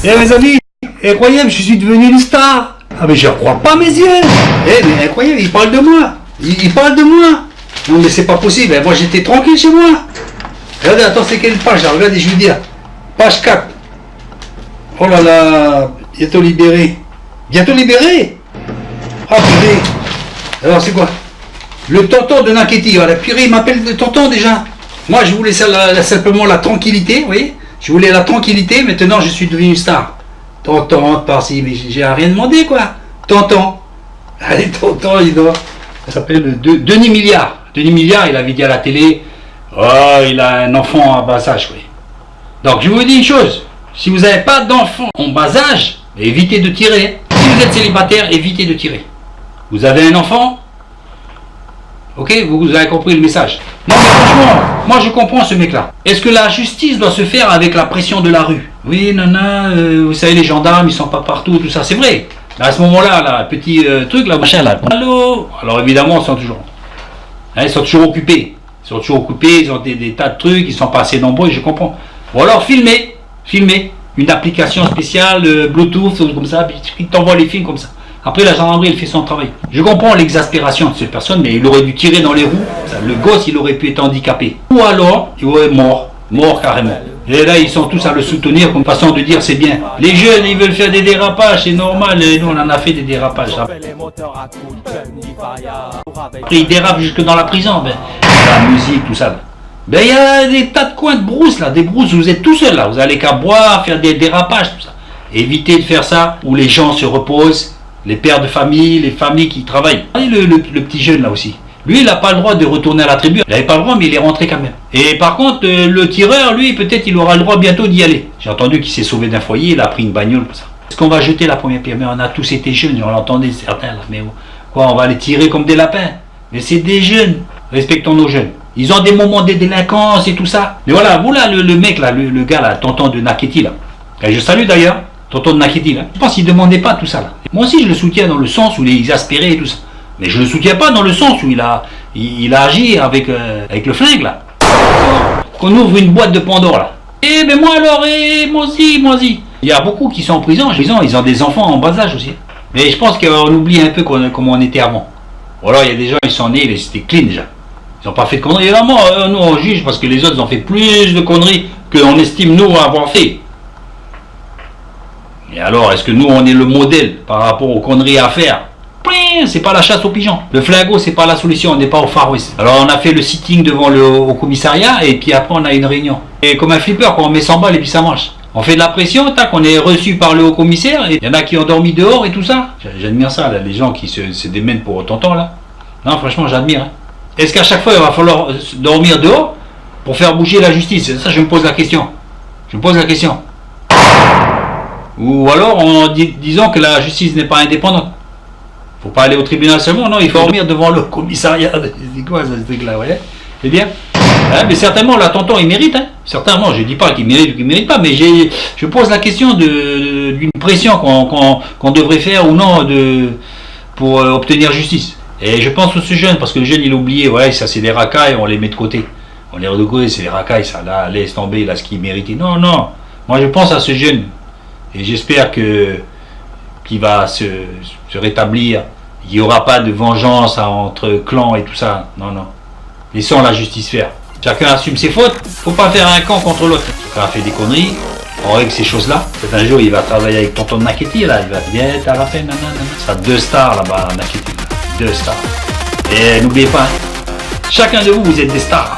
Mes amis, incroyable, je suis devenu une star. Ah mais je ne crois pas mes yeux. Mais incroyable, il parle de moi. Il parle de moi. Non mais c'est pas possible, moi j'étais tranquille chez moi. Regardez, attends, c'est quelle page là? Regardez, je vais vous dire. Page 4. Oh là là, bientôt libéré. Bientôt libéré? Ah purée. Alors c'est quoi? Le tonton de Naketi. La purée, il m'appelle le tonton déjà. Moi je voulais simplement la tranquillité, vous voyez? Je voulais la tranquillité, maintenant je suis devenu une star. Tonton, par-ci, mais j'ai rien demandé quoi. Tonton. Allez, tonton, il doit. Ça s'appelle Denis Milliard. Denis Milliard, il avait dit à la télé, oh, il a un enfant à bas âge, oui. Donc je vous dis une chose, si vous n'avez pas d'enfant en bas âge, évitez de tirer. Si vous êtes célibataire, évitez de tirer. Vous avez un enfant, ok, vous avez compris le message. Non mais franchement, moi je comprends ce mec-là. Est-ce que la justice doit se faire avec la pression de la rue? Oui, nana, vous savez les gendarmes, ils sont pas partout, tout ça, c'est vrai. À ce moment-là, là, petit truc, là, machin, là. Allô? Alors évidemment, ils sont toujours occupés. Ils ont des tas de trucs, ils sont pas assez nombreux, je comprends. Ou alors filmer. Une application spéciale, Bluetooth, comme ça, puis il t'envoie les films comme ça. Après, la gendarmerie, elle fait son travail. Je comprends l'exaspération de cette personne, mais il aurait dû tirer dans les roues. Le gosse, il aurait pu être handicapé. Ou alors, il aurait mort carrément. Et là, ils sont tous à le soutenir comme façon de dire c'est bien. Les jeunes, ils veulent faire des dérapages, c'est normal. Et nous, on en a fait des dérapages. Après, ils dérapent jusque dans la prison. La musique, tout ça. Il y a des tas de coins de brousse, là. Des brousses où vous êtes tout seul, là. Vous allez qu'à boire, faire des dérapages, tout ça. Évitez de faire ça où les gens se reposent. Les pères de famille, les familles qui travaillent. Le petit jeune là aussi. Lui, il n'a pas le droit de retourner à la tribu. Il n'avait pas le droit, mais il est rentré quand même. Et par contre, le tireur, lui, peut-être il aura le droit bientôt d'y aller. J'ai entendu qu'il s'est sauvé d'un foyer, il a pris une bagnole pour ça. Est-ce qu'on va jeter la première pierre? Mais on a tous été jeunes, on l'entendait certains là. Mais quoi, on va les tirer comme des lapins? Mais c'est des jeunes. Respectons nos jeunes. Ils ont des moments de délinquance et tout ça. Mais voilà, le mec là, le gars là, tonton de Naketi là. Et je salue d'ailleurs. Tonton de Naketi là. Je pense qu'il ne demandait pas tout ça là. Moi aussi je le soutiens dans le sens où il est exaspéré et tout ça. Mais je ne le soutiens pas dans le sens où il a agi avec le flingue là. Qu'on ouvre une boîte de Pandore là. Mais moi alors, moi aussi. Il y a beaucoup qui sont en prison, ils ont des enfants en bas âge aussi. Mais je pense qu'on oublie un peu comment on était avant. Ou alors il y a des gens, ils sont nés, c'était clean déjà. Ils n'ont pas fait de conneries. Évidemment, nous on juge parce que les autres ont fait plus de conneries qu'on estime nous avoir fait. Et alors, est-ce que nous, on est le modèle par rapport aux conneries à faire? C'est pas la chasse aux pigeons. Le flingot, c'est pas la solution, on n'est pas au Far West. Alors, on a fait le sitting devant au commissariat et puis après, on a une réunion. Et comme un flipper, quand on met 100 balles et puis ça marche. On fait de la pression, tac, on est reçu par le haut commissaire et il y en a qui ont dormi dehors et tout ça. J'admire ça, là, les gens qui se démènent pour tonton, là. Non, franchement, j'admire. Hein. Est-ce qu'à chaque fois, il va falloir dormir dehors pour faire bouger la justice? Ça, je me pose la question. Ou alors en disant que la justice n'est pas indépendante. Faut pas aller au tribunal seulement, non, il faut dormir devant le commissariat. C'est quoi ce truc-là, vous voyez? C'est bien. Hein, mais certainement, là, tonton, il mérite. Hein. Certainement, je ne dis pas qu'il mérite ou qu'il ne mérite pas, mais je pose la question d'une pression qu'on devrait faire ou non pour obtenir justice. Et je pense à ce jeune, parce que le jeune, il a oublié, ouais, ça c'est des racailles, on les met de côté. On les met de côté, c'est des racailles, ça, là, laisse tomber, là, ce qu'il méritait. Non, moi je pense à ce jeune. Et j'espère qu'il va se rétablir. Il n'y aura pas de vengeance entre clans et tout ça. Non. Laissons la justice faire. Chacun assume ses fautes. Faut pas faire un camp contre l'autre. Chacun a fait des conneries. On règle ces choses-là. Peut-être un jour, il va travailler avec tonton Naketi. Là, il va bien à la peine. Ça sera 2 stars là-bas, Naketi. 2 stars. Et n'oubliez pas, chacun de vous, vous êtes des stars.